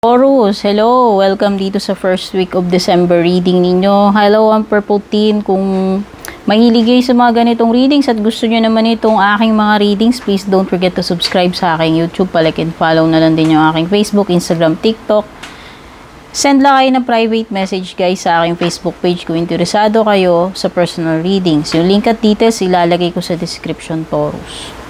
Taurus, hello! Welcome dito sa first week of December reading ninyo. Hello, ang Purple Team. Kung mahilig kayo sa mga ganitong readings at gusto nyo naman itong aking mga readings, please don't forget to subscribe sa aking YouTube. Like and follow na lang din yung aking Facebook, Instagram, TikTok. Send lang kayo ng private message guys sa aking Facebook page kung interesado kayo sa personal readings. Yung link at details ilalagay ko sa description, Taurus.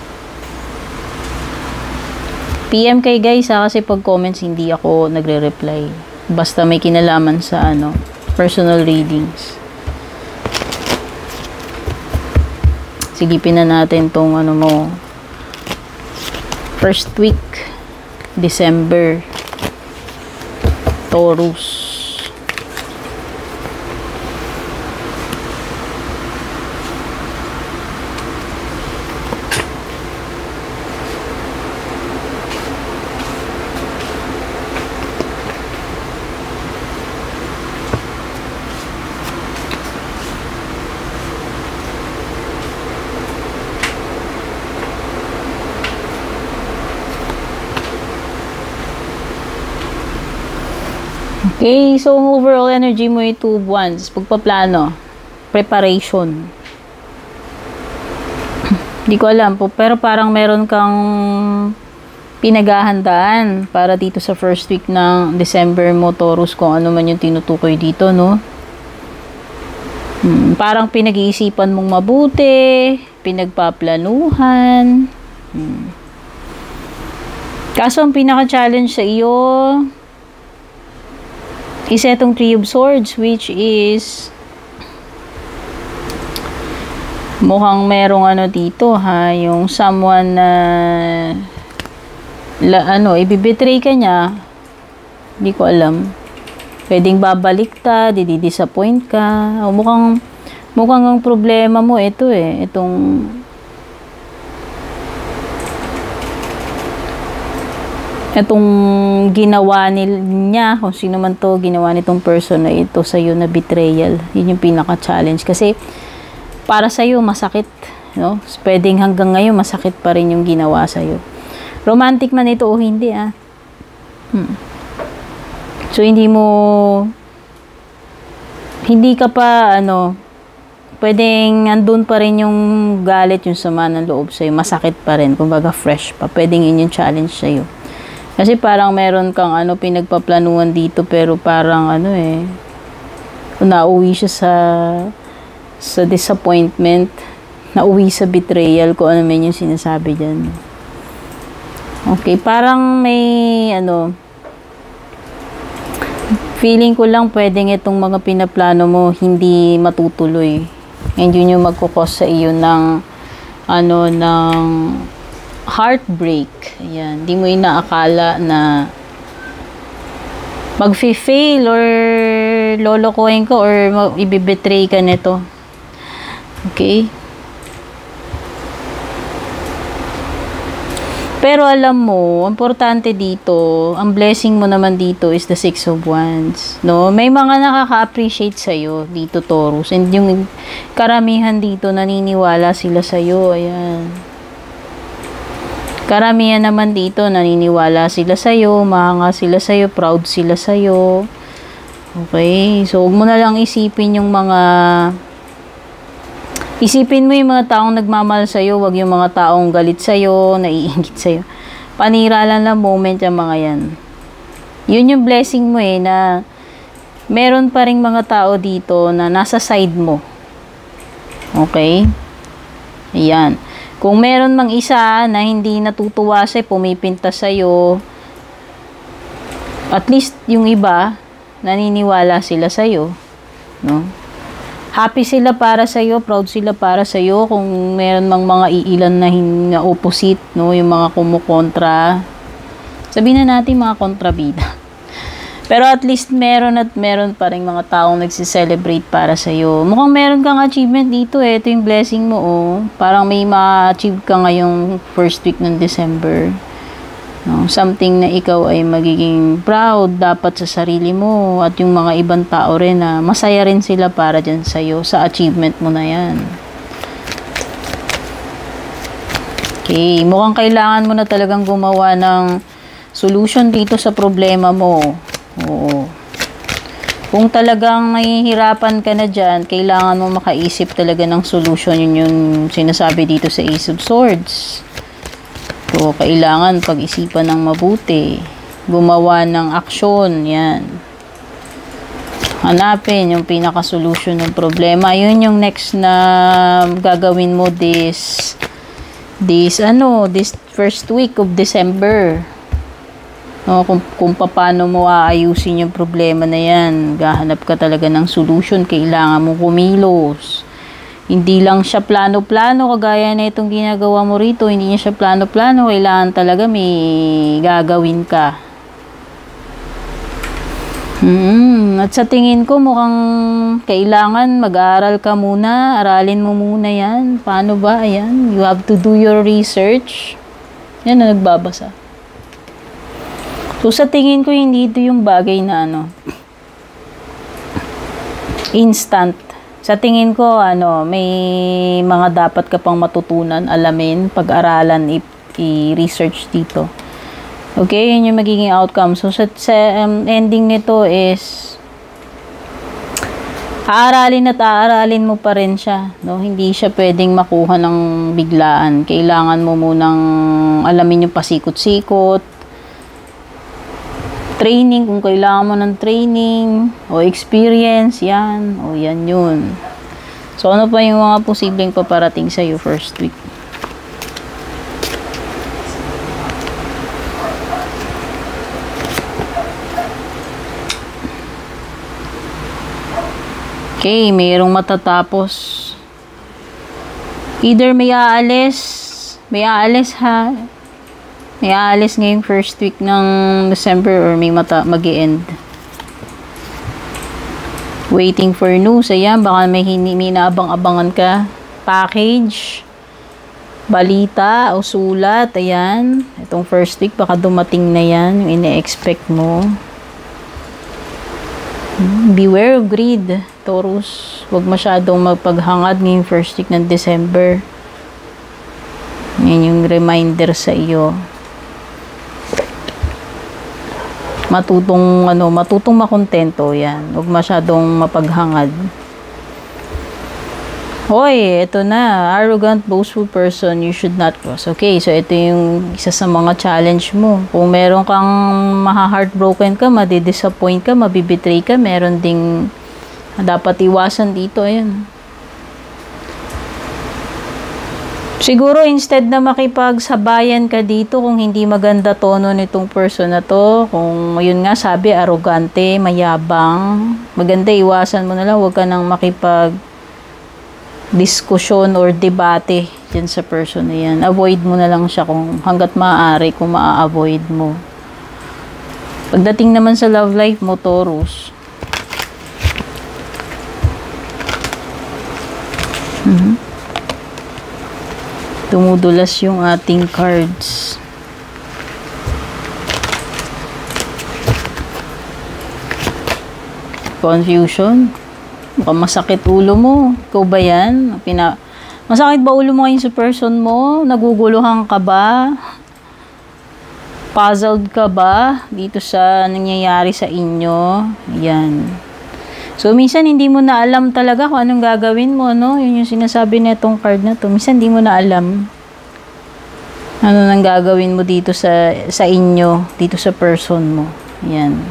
PM kay guys kasi pag comments hindi ako nagre-reply. Basta may kinalaman sa personal readings. Sigipin na natin tong mo. First week December. Taurus. Okay, so ang overall energy mo ay 2 buwans. Pagpaplano, preparation. Hindi ko alam po, pero parang meron kang pinaghahandaan para dito sa first week ng December mo, Taurus, kung ano man yung tinutukoy dito, no? Parang pinag-iisipan mong mabuti, pinagpaplanuhan. Kaso ang pinaka-challenge sa iyo is etong Three of Swords, which is mukhang merong dito yung someone na ibibetray ka niya. Hindi ko alam. Pwedeng babalik ka, didi-disappoint ka. O mukhang ang problema mo ito itong ginawa niya, kung sino man to, ginawa nitong person na ito sa'yo na betrayal. Yun yung pinaka-challenge. Kasi, para sa'yo, masakit. No? Pwedeng hanggang ngayon, masakit pa rin yung ginawa sa'yo. Romantic man ito o hindi, So, hindi ka pa, pwedeng andun pa rin yung galit, yung sama ng loob sa'yo. Masakit pa rin. Kumbaga, fresh pa. Pwedeng yun yung challenge sa'yo. Kasi parang meron kang pinagpaplanuhan dito pero parang nauwi siya sa disappointment, nauwi sa betrayal, kung ano man yung sinasabi diyan. Okay, parang may feeling ko lang pwedeng itong mga pinaplano mo hindi matutuloy. And yun yung magkukos sa iyo ng heartbreak. Ayan. Di mo inaakala na mag-fail or lolokohin ka or ibibetray ka nito. Okay? Pero alam mo, importante dito, ang blessing mo naman dito is the Six of Wands. No? May mga nakaka-appreciate sa'yo dito, Taurus. And yung karamihan dito, naniniwala sila sa'yo. Ayan. Karamihan naman dito, naniniwala sila sa'yo, mahanga sila sa'yo, proud sila sa'yo. Okay? So, huwag mo na lang isipin yung mga taong nagmamahal sa'yo, huwag yung mga taong galit sa'yo, naiingit sa'yo. Panira lang moment yung mga yan. Yun yung blessing mo na meron pa ring mga tao dito na nasa side mo. Okay? Ayan. Kung meron mang isa na hindi natutuwa sa'yo, pumipinta sa'yo, at least yung iba, naniniwala sila sa'yo. No? Happy sila para sa'yo, proud sila para sa'yo. Kung meron mang mga iilan na opposite, no? Yung mga kumukontra. Sabihin na natin mga kontrabida. Pero at least meron pa rin mga taong nagsiselebrate para sa'yo. Mukhang meron kang achievement dito Ito yung blessing mo Parang may ma-achieve ka ngayong first week ng December. No? Something na ikaw ay magiging proud dapat sa sarili mo. At yung mga ibang tao rin na masaya rin sila para dyan sa'yo. Sa achievement mo na yan. Okay, mukhang kailangan mo na talagang gumawa ng solution dito sa problema mo. Oo. Kung talagang nahihirapan ka na dyan, kailangan mo makaisip talaga ng solution. Yun yung sinasabi dito sa Ace of Swords. So, kailangan pag-isipan ng mabuti. Gumawa ng aksyon. Yan. Hanapin yung pinaka-solution ng problema. Yun yung next na gagawin mo this first week of December. No, kung paano mo aayusin yung problema na yan. Gahanap ka talaga ng solution. Kailangan mo kumilos. Hindi lang siya plano-plano kagaya na itong ginagawa mo rito. Hindi niya siya plano-plano. Kailangan talaga may gagawin ka. At sa tingin ko mukhang kailangan mag-aaral ka muna. Aralin mo muna yan. Paano ba? Ayan. You have to do your research. Yan na nagbabasa. So, sa tingin ko, hindi ito yung bagay na instant. Sa tingin ko, may mga dapat ka pang matutunan, alamin, pag-aralan, i-research dito. Okay, yun yung magiging outcome. So, sa ending nito is, aaralin mo pa rin siya. No? Hindi siya pwedeng makuha ng biglaan. Kailangan mo munang alamin yung pasikot-sikot, training, kung kailangan mo ng training o experience, yan yun. So, ano pa yung mga posibleng paparating sa'yo first week? Okay, mayroong matatapos. Either may aalis ha. May aalis ngayong first week ng December or may mag-i-end. Waiting for news. Ayan, baka may naabang-abangan ka. Package, balita o sulat. Ayan, itong first week baka dumating na yan, yung ine-expect mo. Beware of greed, Taurus. Huwag masyadong magpaghangad ngayong first week ng December. Yan yung reminder sa iyo. Matutong makontento yan. Huwag masyadong mapaghangad. Hoy, ito na. Arrogant, boastful person, you should not cross. Okay, so ito yung isa sa mga challenge mo. Kung meron kang maha-heartbroken ka, madidisappoint ka, mabibetray ka, meron ding dapat iwasan dito. Ayan. Siguro, instead na makipagsabayan ka dito, kung hindi maganda tono nitong person na to, kung yun nga sabi, arrogante, mayabang, maganda iwasan mo na lang, huwag ka nang makipag-diskusyon or debate dyan sa person na yan. Avoid mo na lang siya kung hanggat maaari, kung maa-avoid mo. Pagdating naman sa love life mo, Taurus, tumudulas yung ating cards. Confusion. Mukhang masakit ulo mo. Ikaw ba yan? Masakit ba ulo mo ngayon sa person mo? Naguguluhan ka ba? Puzzled ka ba dito sa nangyayari sa inyo? Yan. So, minsan hindi mo na alam talaga kung anong gagawin mo, no? Yun yung sinasabi na itong card na to. Minsan hindi mo na alam ano nang gagawin mo dito sa inyo, dito sa person mo. Yan.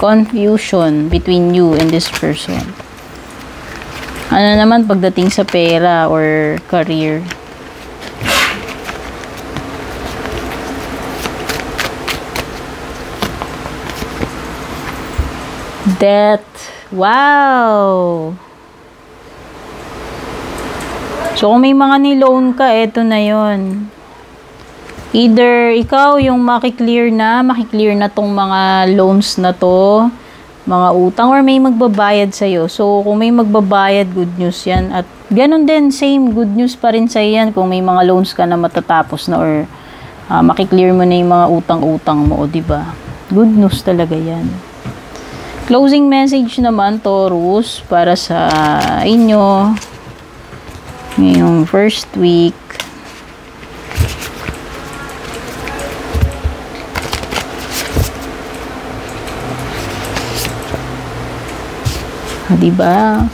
Confusion between you and this person. Ano naman pagdating sa pera or career? Death. Wow! So, kung may mga niloan ka, eto na yon. Either ikaw yung makiklear na tong mga loans na to, mga utang, or may magbabayad sa'yo. So, kung may magbabayad, good news yan. At ganun din, same, good news pa rin sa'yo yan kung may mga loans ka na matatapos na or makiklear mo na yung mga utang-utang mo, o diba? Good news talaga yan. Closing message naman, Taurus, para sa inyo ngayong first week. Diba?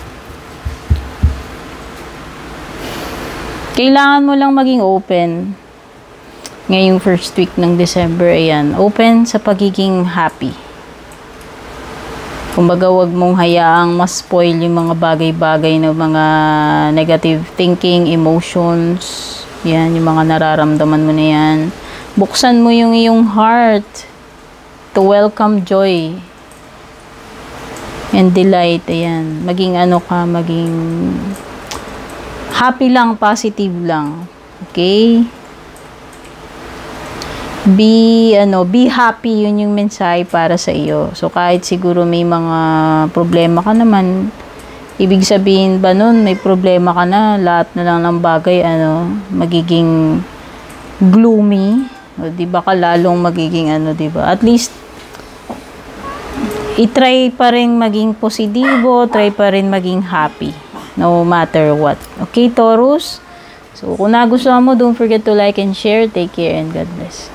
Kailangan mo lang maging open. Ngayong first week ng December, ayan. Open sa pagiging happy. Kumbaga, wag mong hayaang ma-spoil yung mga bagay-bagay na mga negative thinking, emotions. Yan, yung mga nararamdaman mo na yan. Buksan mo yung iyong heart to welcome joy and delight. Ayan. Maging ano ka, maging happy lang, positive lang. Okay? Be happy, yun yung mensahe para sa iyo. So, kahit siguro may mga problema ka naman, ibig sabihin ba nun, may problema ka na, lahat na lang ng bagay, magiging gloomy. O, diba ka lalong magiging diba? At least, i-try pa rin maging positibo, try pa rin maging happy, no matter what. Okay, Taurus? So, kung nagustuhan mo, don't forget to like and share. Take care and God bless.